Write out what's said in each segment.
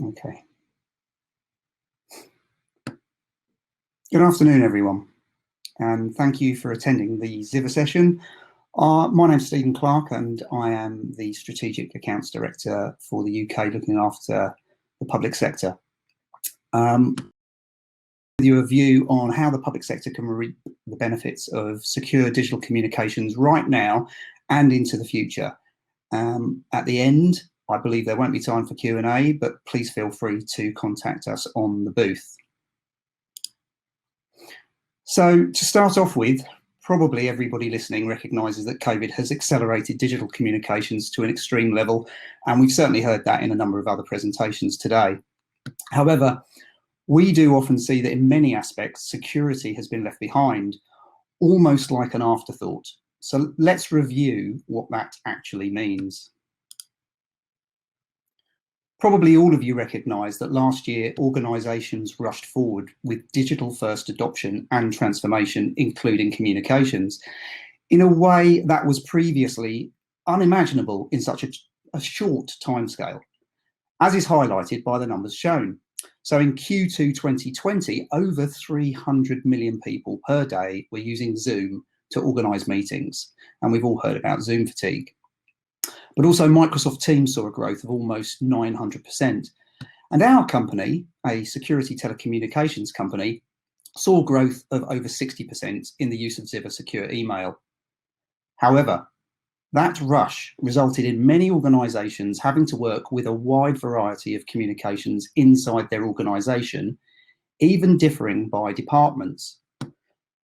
Okay. Good afternoon, everyone, and thank you for attending the Zivver session. My name's Clarke, and I am the Strategic Accounts Director for the UK, looking after the public sector. With you a view on how the public sector can reap the benefits of secure digital communications right now and into the future. At the end, I believe there won't be time for Q&A, but please feel free to contact us on the booth. So to start off with, probably everybody listening recognises that COVID has accelerated digital communications to an extreme level, and we've certainly heard that in a number of other presentations today. However, we do often see that in many aspects, security has been left behind, almost like an afterthought. So let's review what that actually means. Probably all of you recognise that last year organisations rushed forward with digital first adoption and transformation, including communications, in a way that was previously unimaginable in such a short timescale, as is highlighted by the numbers shown. So in Q2 2020, over 300 million people per day were using Zoom to organise meetings, and we've all heard about Zoom fatigue. But also Microsoft Teams saw a growth of almost 900%. And our company, a security telecommunications company, saw growth of over 60% in the use of Zivver Secure Email. However, that rush resulted in many organisations having to work with a wide variety of communications inside their organisation, even differing by departments.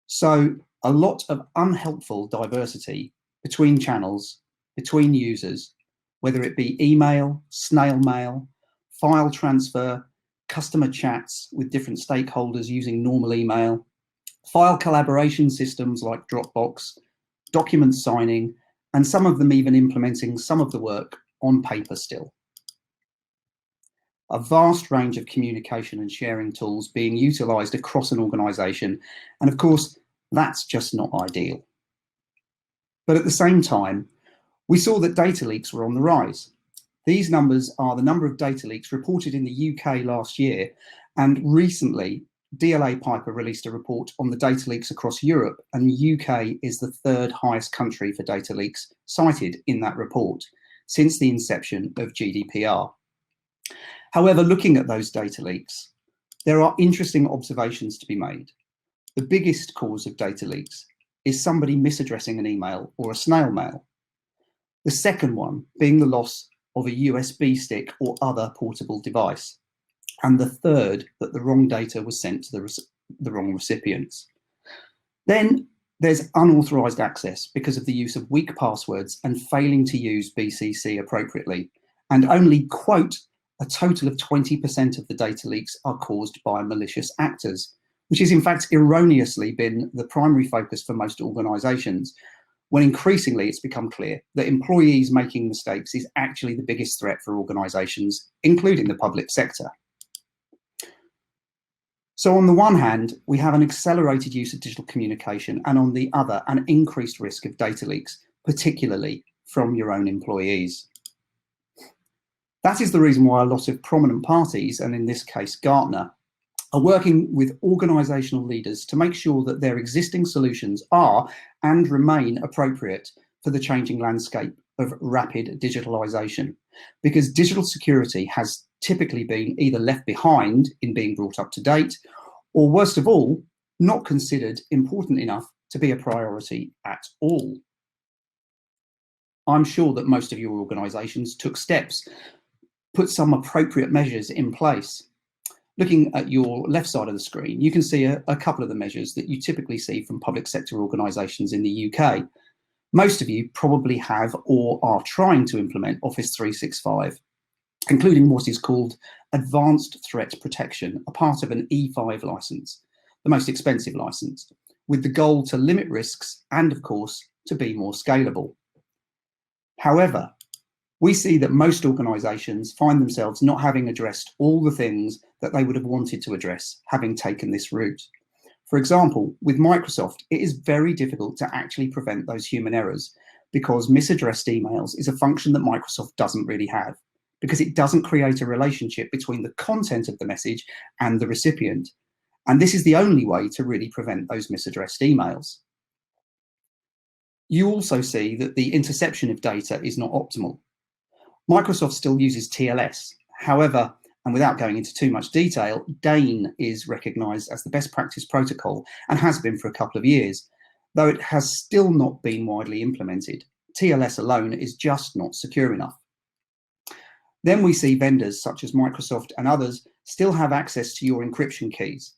So a lot of unhelpful diversity between channels, between users, whether it be email, snail mail, file transfer, customer chats with different stakeholders using normal email, file collaboration systems like Dropbox, document signing, and some of them even implementing some of the work on paper still. A vast range of communication and sharing tools being utilised across an organisation, and of course, that's just not ideal. But at the same time, we saw that data leaks were on the rise. These numbers are the number of data leaks reported in the UK last year, and recently DLA Piper released a report on the data leaks across Europe, and the UK is the third highest country for data leaks cited in that report since the inception of GDPR. However, looking at those data leaks, there are interesting observations to be made. The biggest cause of data leaks is somebody misaddressing an email or a snail mail. The second one being the loss of a USB stick or other portable device. And the third, that the wrong data was sent to the wrong recipients. Then there's unauthorized access because of the use of weak passwords and failing to use BCC appropriately. And only, quote, a total of 20% of the data leaks are caused by malicious actors, which is in fact erroneously been the primary focus for most organizations, when increasingly it's become clear that employees making mistakes is actually the biggest threat for organizations, including the public sector. So on the one hand, we have an accelerated use of digital communication, and on the other, an increased risk of data leaks, particularly from your own employees. That is the reason why a lot of prominent parties, and in this case Gartner, are working with organisational leaders to make sure that their existing solutions are and remain appropriate for the changing landscape of rapid digitalisation. Because digital security has typically been either left behind in being brought up to date, or worst of all, not considered important enough to be a priority at all. I'm sure that most of your organisations took steps, put some appropriate measures in place. Looking at your left side of the screen, you can see a couple of the measures that you typically see from public sector organisations in the UK. Most of you probably have or are trying to implement Office 365, including what is called Advanced Threat Protection, a part of an E5 licence, the most expensive licence, with the goal to limit risks and, of course, to be more scalable. However, we see that most organisations find themselves not having addressed all the things that they would have wanted to address, having taken this route. For example, with Microsoft, it is very difficult to actually prevent those human errors because misaddressed emails is a function that Microsoft doesn't really have. because it doesn't create a relationship between the content of the message and the recipient. And this is the only way to really prevent those misaddressed emails. You also see that the interception of data is not optimal. Microsoft still uses TLS. However, and without going into too much detail, DANE is recognized as the best practice protocol and has been for a couple of years, though it has still not been widely implemented. TLS alone is just not secure enough. Then we see vendors such as Microsoft and others still have access to your encryption keys.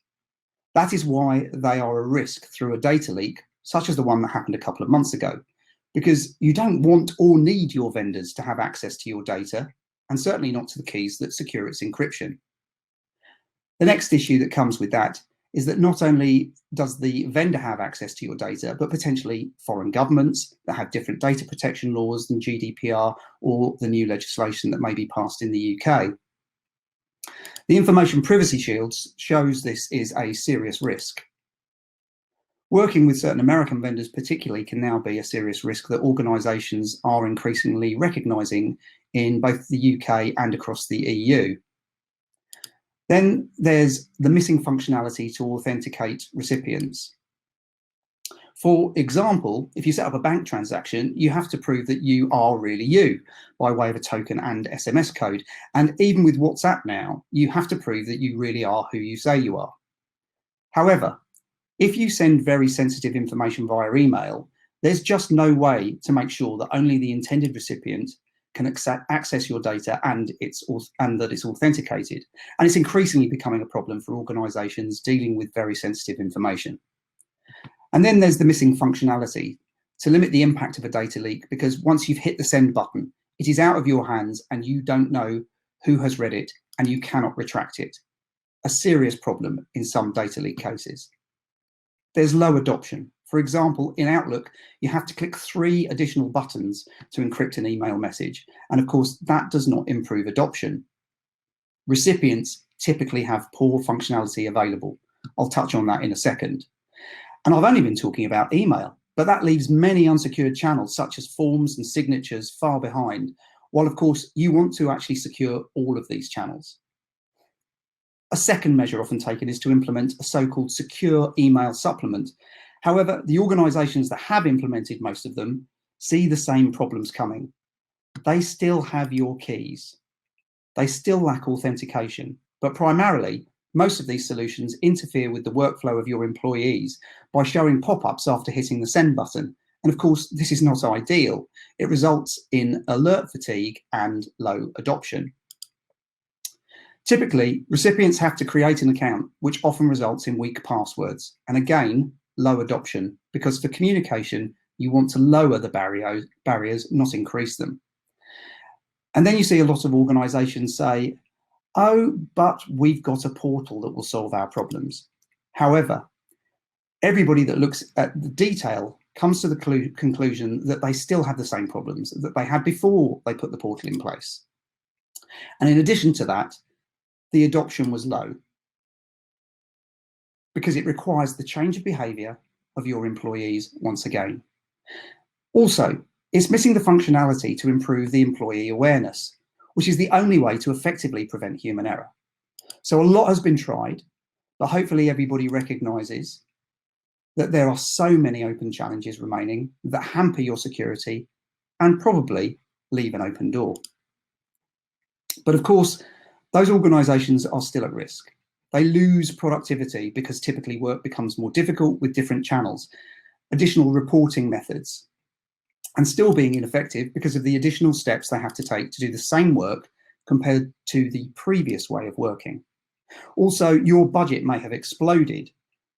That is why they are a risk through a data leak, such as the one that happened a couple of months ago, because you don't want or need your vendors to have access to your data, and certainly not to the keys that secure its encryption. The next issue that comes with that is that not only does the vendor have access to your data, but potentially foreign governments that have different data protection laws than GDPR or the new legislation that may be passed in the UK. The Information Privacy Shields shows this is a serious risk. Working with certain American vendors particularly can now be a serious risk that organisations are increasingly recognising in both the UK and across the EU. Then there's the missing functionality to authenticate recipients. For example, if you set up a bank transaction, you have to prove that you are really you by way of a token and SMS code. And even with WhatsApp now, you have to prove that you really are who you say you are. However, if you send very sensitive information via email, there's just no way to make sure that only the intended recipient can access your data and that it's authenticated. And it's increasingly becoming a problem for organisations dealing with very sensitive information. And then there's the missing functionality to limit the impact of a data leak, because once you've hit the send button, it is out of your hands and you don't know who has read it and you cannot retract it. A serious problem in some data leak cases. There's low adoption. For example, in Outlook, you have to click 3 additional buttons to encrypt an email message. And of course, that does not improve adoption. Recipients typically have poor functionality available. I'll touch on that in a second. And I've only been talking about email, but that leaves many unsecured channels such as forms and signatures far behind, while of course you want to actually secure all of these channels. A second measure often taken is to implement a so-called secure email supplement. However, the organisations that have implemented most of them see the same problems coming. They still have your keys. They still lack authentication, but primarily, most of these solutions interfere with the workflow of your employees by showing pop-ups after hitting the send button. And of course, this is not ideal. It results in alert fatigue and low adoption. Typically, recipients have to create an account, which often results in weak passwords. And again, low adoption, because for communication, you want to lower the barriers, not increase them. And then you see a lot of organisations say, oh, but we've got a portal that will solve our problems. However, everybody that looks at the detail comes to the conclusion that they still have the same problems that they had before they put the portal in place. And in addition to that, the adoption was low because it requires the change of behaviour of your employees once again. Also, it's missing the functionality to improve the employee awareness, which is the only way to effectively prevent human error. So a lot has been tried, but hopefully everybody recognises that there are so many open challenges remaining that hamper your security and probably leave an open door. But of course, those organisations are still at risk. They lose productivity because typically work becomes more difficult with different channels, additional reporting methods, and still being ineffective because of the additional steps they have to take to do the same work compared to the previous way of working. Also, your budget may have exploded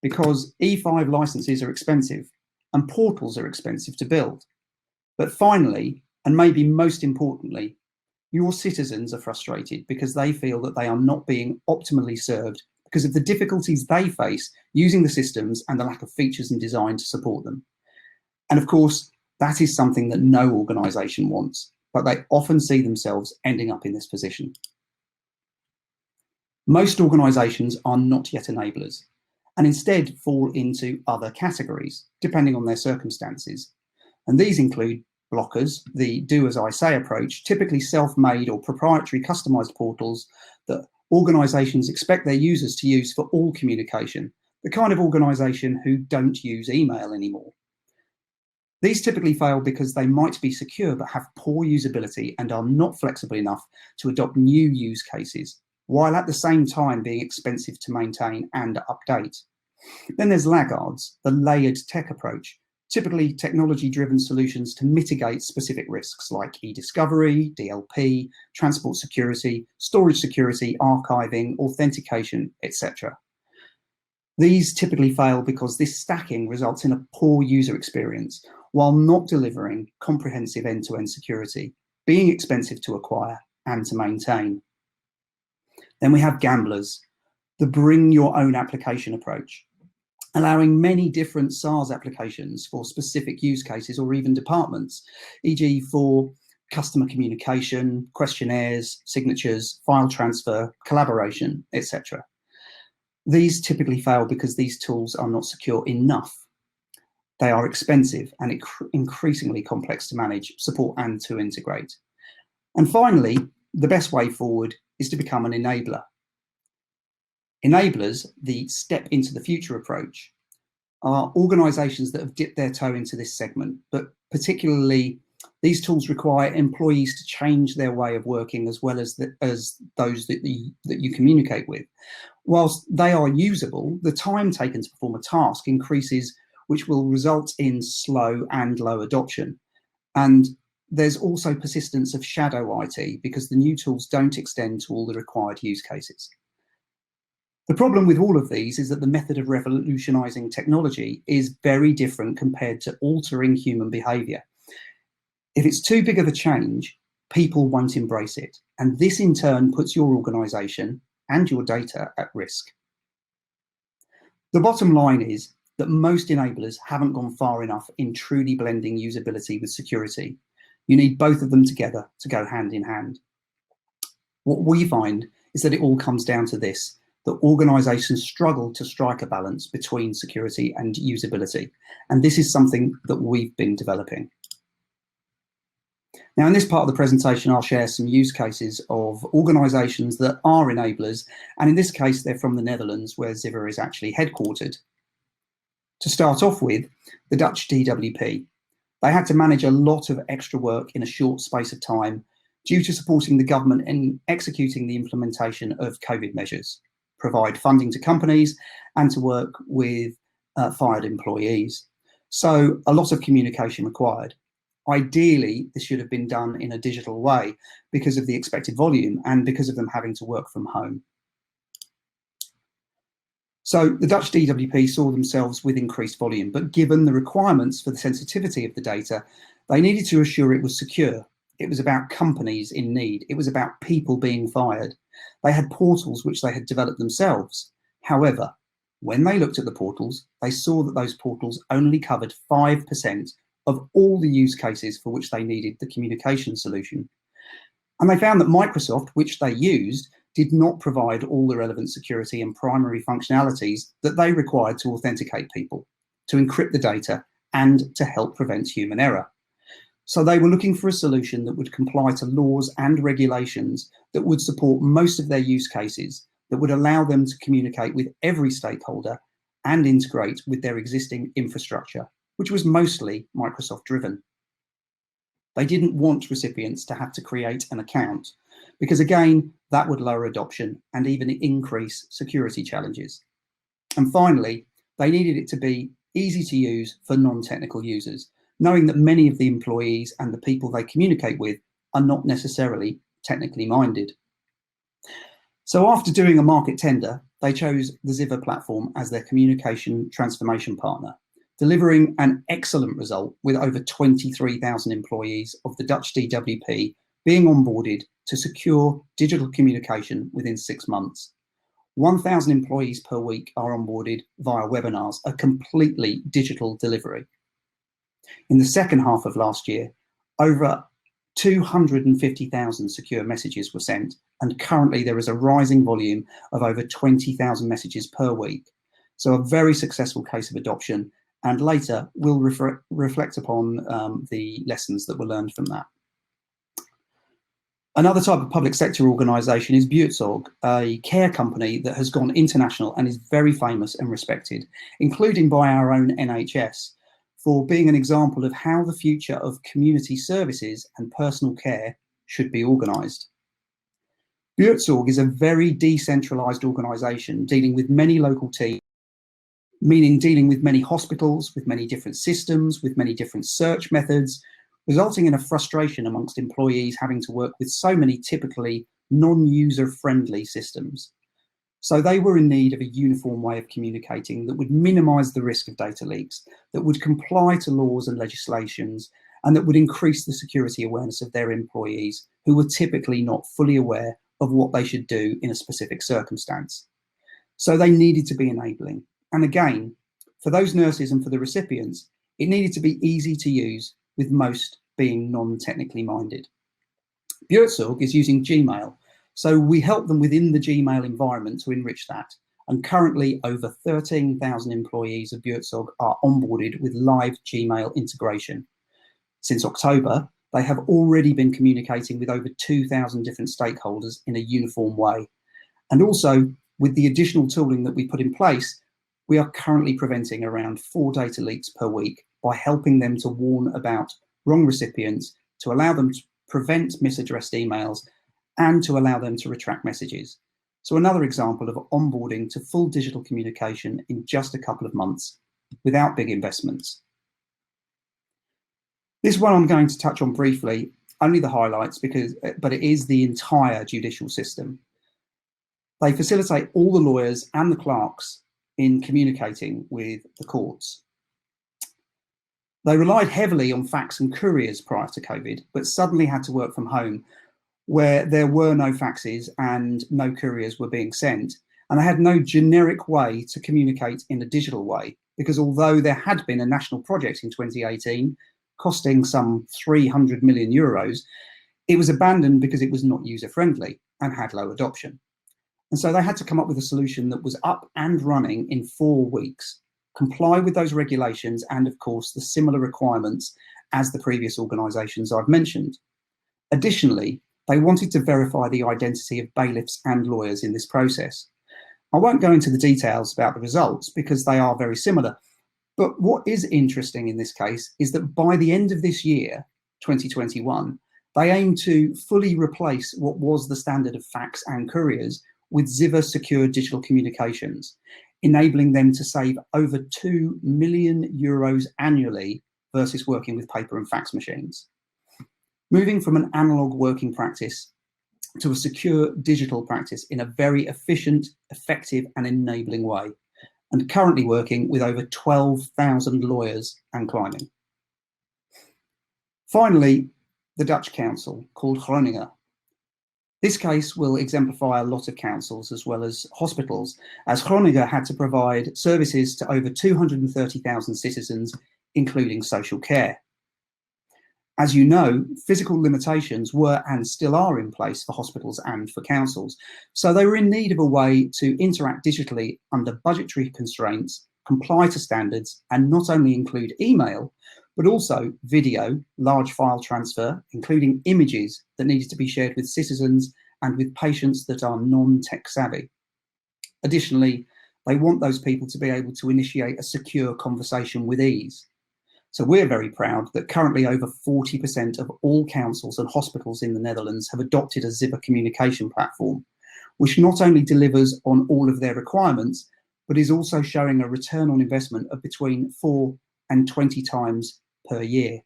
because E5 licenses are expensive and portals are expensive to build. But finally, and maybe most importantly, your citizens are frustrated because they feel that they are not being optimally served because of the difficulties they face using the systems and the lack of features and design to support them. And of course, that is something that no organisation wants, but they often see themselves ending up in this position. Most organisations are not yet enablers and instead fall into other categories, depending on their circumstances. And these include blockers, the do as I say approach, typically self-made or proprietary customized portals that organizations expect their users to use for all communication, the kind of organization who don't use email anymore. These typically fail because they might be secure but have poor usability and are not flexible enough to adopt new use cases, while at the same time being expensive to maintain and update. Then there's laggards, the layered tech approach, typically technology-driven solutions to mitigate specific risks like e-discovery, DLP, transport security, storage security, archiving, authentication, etc. These typically fail because this stacking results in a poor user experience while not delivering comprehensive end-to-end security, being expensive to acquire and to maintain. Then we have gamblers, the bring your own application approach, allowing many different SaaS applications for specific use cases or even departments, e.g. for customer communication, questionnaires, signatures, file transfer, collaboration, etc. These typically fail because these tools are not secure enough. They are expensive and increasingly complex to manage, support, and to integrate. And finally, the best way forward is to become an enabler. Enablers, the step into the future approach, are organizations that have dipped their toe into this segment, but particularly these tools require employees to change their way of working as well as those that you communicate with. Whilst they are usable, the time taken to perform a task increases, which will result in slow and low adoption. And there's also persistence of shadow IT because the new tools don't extend to all the required use cases. The problem with all of these is that the method of revolutionizing technology is very different compared to altering human behavior. If it's too big of a change, people won't embrace it. And this in turn puts your organization and your data at risk. The bottom line is that most enablers haven't gone far enough in truly blending usability with security. You need both of them together to go hand in hand. What we find is that it all comes down to this, that organizations struggle to strike a balance between security and usability. And this is something that we've been developing. Now, in this part of the presentation, I'll share some use cases of organizations that are enablers. And in this case, they're from the Netherlands, where Zivver is actually headquartered. To start off with, the Dutch DWP. They had to manage a lot of extra work in a short space of time due to supporting the government in executing the implementation of COVID measures, provide funding to companies, and to work with fired employees. So a lot of communication required. Ideally, this should have been done in a digital way because of the expected volume and because of them having to work from home. So the Dutch DWP saw themselves with increased volume, but given the requirements for the sensitivity of the data, they needed to assure it was secure. It was about companies in need. It was about people being fired. They had portals which they had developed themselves. However, when they looked at the portals, they saw that those portals only covered 5% of all the use cases for which they needed the communication solution. And they found that Microsoft, which they used, did not provide all the relevant security and primary functionalities that they required to authenticate people, to encrypt the data, and to help prevent human error. So they were looking for a solution that would comply to laws and regulations that would support most of their use cases, that would allow them to communicate with every stakeholder and integrate with their existing infrastructure, which was mostly Microsoft driven. They didn't want recipients to have to create an account because, again, that would lower adoption and even increase security challenges. And finally, they needed it to be easy to use for non-technical users, knowing that many of the employees and the people they communicate with are not necessarily technically minded. So after doing a market tender, they chose the Zivver platform as their communication transformation partner, delivering an excellent result with over 23,000 employees of the Dutch DWP being onboarded to secure digital communication within 6 months. 1,000 employees per week are onboarded via webinars, a completely digital delivery. In the second half of last year, over 250,000 secure messages were sent, and currently there is a rising volume of over 20,000 messages per week. So a very successful case of adoption and later we'll reflect upon the lessons that were learned from that. Another type of public sector organisation is Buurtzorg, a care company that has gone international and is very famous and respected, including by our own NHS, for being an example of how the future of community services and personal care should be organised. Buurtzorg is a very decentralised organisation dealing with many local teams, meaning dealing with many hospitals, with many different systems, with many different search methods, resulting in a frustration amongst employees having to work with so many typically non-user-friendly systems. So they were in need of a uniform way of communicating that would minimise the risk of data leaks, that would comply to laws and legislations, and that would increase the security awareness of their employees, who were typically not fully aware of what they should do in a specific circumstance. So they needed to be enabling. And again, for those nurses and for the recipients, it needed to be easy to use, with most being non-technically minded. Buurtzorg is using Gmail, so we help them within the Gmail environment to enrich that. And currently over 13,000 employees of Buurtzorg are onboarded with live Gmail integration. Since October, they have already been communicating with over 2,000 different stakeholders in a uniform way. And also, with the additional tooling that we put in place, we are currently preventing around 4 data leaks per week by helping them to warn about wrong recipients, to allow them to prevent misaddressed emails, and to allow them to retract messages. So another example of onboarding to full digital communication in just a couple of months without big investments. This one I'm going to touch on briefly, only the highlights, but it is the entire judicial system. They facilitate all the lawyers and the clerks in communicating with the courts. They relied heavily on fax and couriers prior to COVID, but suddenly had to work from home, where there were no faxes and no couriers were being sent. And they had no generic way to communicate in a digital way, because although there had been a national project in 2018, costing some 300 million euros, it was abandoned because it was not user-friendly and had low adoption. And so they had to come up with a solution that was up and running in 4 weeks, comply with those regulations and, of course, the similar requirements as the previous organisations I've mentioned. Additionally, they wanted to verify the identity of bailiffs and lawyers in this process. I won't go into the details about the results because they are very similar, but what is interesting in this case is that by the end of this year, 2021, they aim to fully replace what was the standard of fax and couriers with Zivver secure digital communications, enabling them to save over 2 million euros annually versus working with paper and fax machines. Moving from an analog working practice to a secure digital practice in a very efficient, effective and enabling way, and currently working with over 12,000 lawyers and climbing. Finally, the Dutch council called Groningen. This case will exemplify a lot of councils as well as hospitals, as Groningen had to provide services to over 230,000 citizens, including social care. As you know, physical limitations were and still are in place for hospitals and for councils, so they were in need of a way to interact digitally under budgetary constraints, comply to standards, and not only include email, but also video, large file transfer, including images that needed to be shared with citizens and with patients that are non-tech savvy. Additionally, they want those people to be able to initiate a secure conversation with ease. So we're very proud that currently over 40% of all councils and hospitals in the Netherlands have adopted a Zivver communication platform, which not only delivers on all of their requirements, but is also showing a return on investment of between 4 and 20 times per year.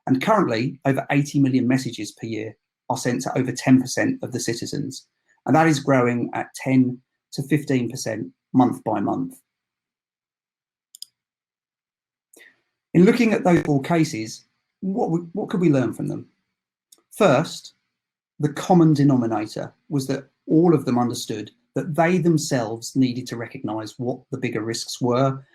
And currently, over 80 million messages per year are sent to over 10% of the citizens. And that is growing at 10 to 15% month by month. In looking at those 4 cases, what could we learn from them? First, the common denominator was that all of them understood that they themselves needed to recognise what the bigger risks were,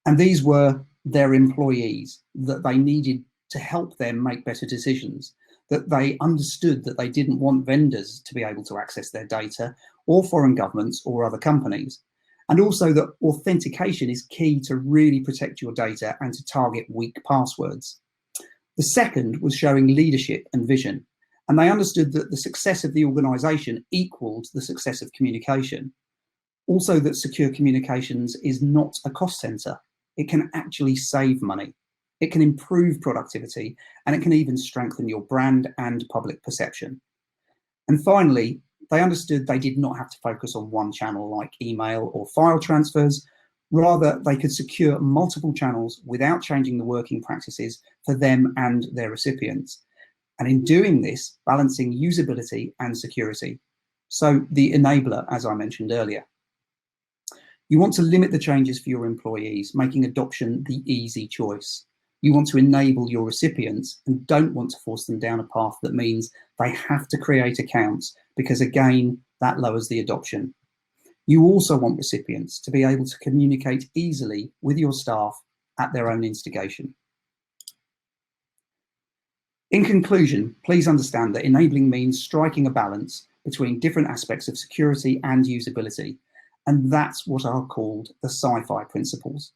and these were their employees, that they needed to help them make better decisions, that they understood that they didn't want vendors to be able to access their data, or foreign governments or other companies, And also that authentication is key to really protect your data and to target weak passwords. The second was showing leadership and vision. And they understood that the success of the organization equaled the success of communication. Also that secure communications is not a cost center. It can actually save money. It can improve productivity, and it can even strengthen your brand and public perception. And finally, they understood they did not have to focus on one channel like email or file transfers. Rather, they could secure multiple channels without changing the working practices for them and their recipients. And in doing this, balancing usability and security. So the enabler, as I mentioned earlier. You want to limit the changes for your employees, making adoption the easy choice. You want to enable your recipients and don't want to force them down a path that means they have to create accounts, because again, that lowers the adoption. You also want recipients to be able to communicate easily with your staff at their own instigation. In conclusion, please understand that enabling means striking a balance between different aspects of security and usability, and that's what are called the sci-fi principles.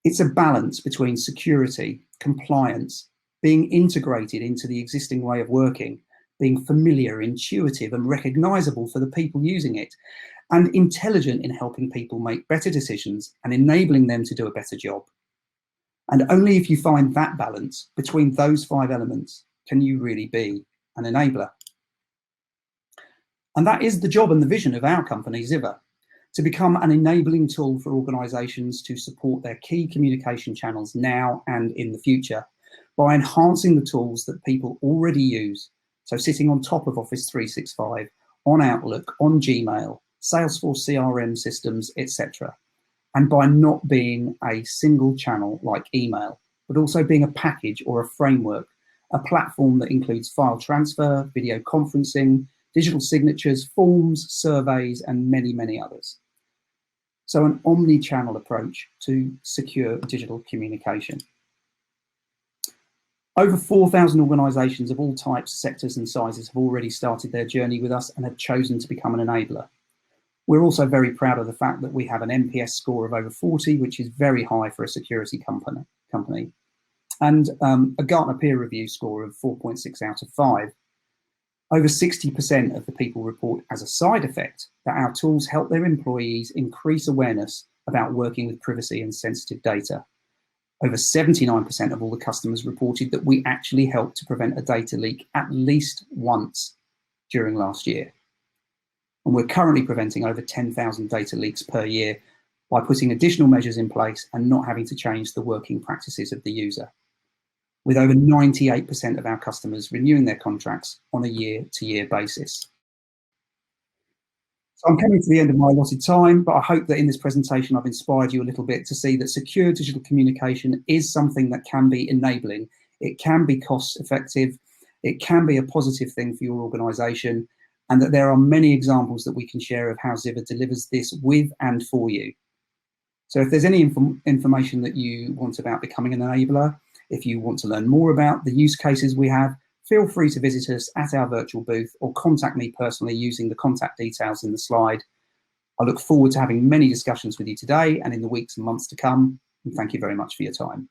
It's a balance between security, compliance, being integrated into the existing way of working, being familiar, intuitive, and recognizable for the people using it, and intelligent in helping people make better decisions and enabling them to do a better job. And only if you find that balance between those 5 elements can you really be an enabler. And that is the job and the vision of our company, Zivver, to become an enabling tool for organizations to support their key communication channels now and in the future by enhancing the tools that people already use. So sitting on top of Office 365, on Outlook, on Gmail, Salesforce CRM systems, etc. And by not being a single channel like email, but also being a package or a framework, a platform that includes file transfer, video conferencing, digital signatures, forms, surveys, and many, many others. So an omni-channel approach to secure digital communication. Over 4,000 organisations of all types, sectors and sizes have already started their journey with us and have chosen to become an enabler. We're also very proud of the fact that we have an NPS score of over 40, which is very high for a security company, and a Gartner peer review score of 4.6 out of 5. Over 60% of the people report as a side effect that our tools help their employees increase awareness about working with privacy and sensitive data. Over 79% of all the customers reported that we actually helped to prevent a data leak at least once during last year. And we're currently preventing over 10,000 data leaks per year by putting additional measures in place and not having to change the working practices of the user, with over 98% of our customers renewing their contracts on a year-to-year basis. So I'm coming to the end of my allotted time, but I hope that in this presentation I've inspired you a little bit to see that secure digital communication is something that can be enabling. It can be cost effective. It can be a positive thing for your organisation, and that there are many examples that we can share of how Zivver delivers this with and for you. So if there's any information that you want about becoming an enabler, if you want to learn more about the use cases we have, feel free to visit us at our virtual booth or contact me personally using the contact details in the slide. I look forward to having many discussions with you today and in the weeks and months to come, and thank you very much for your time.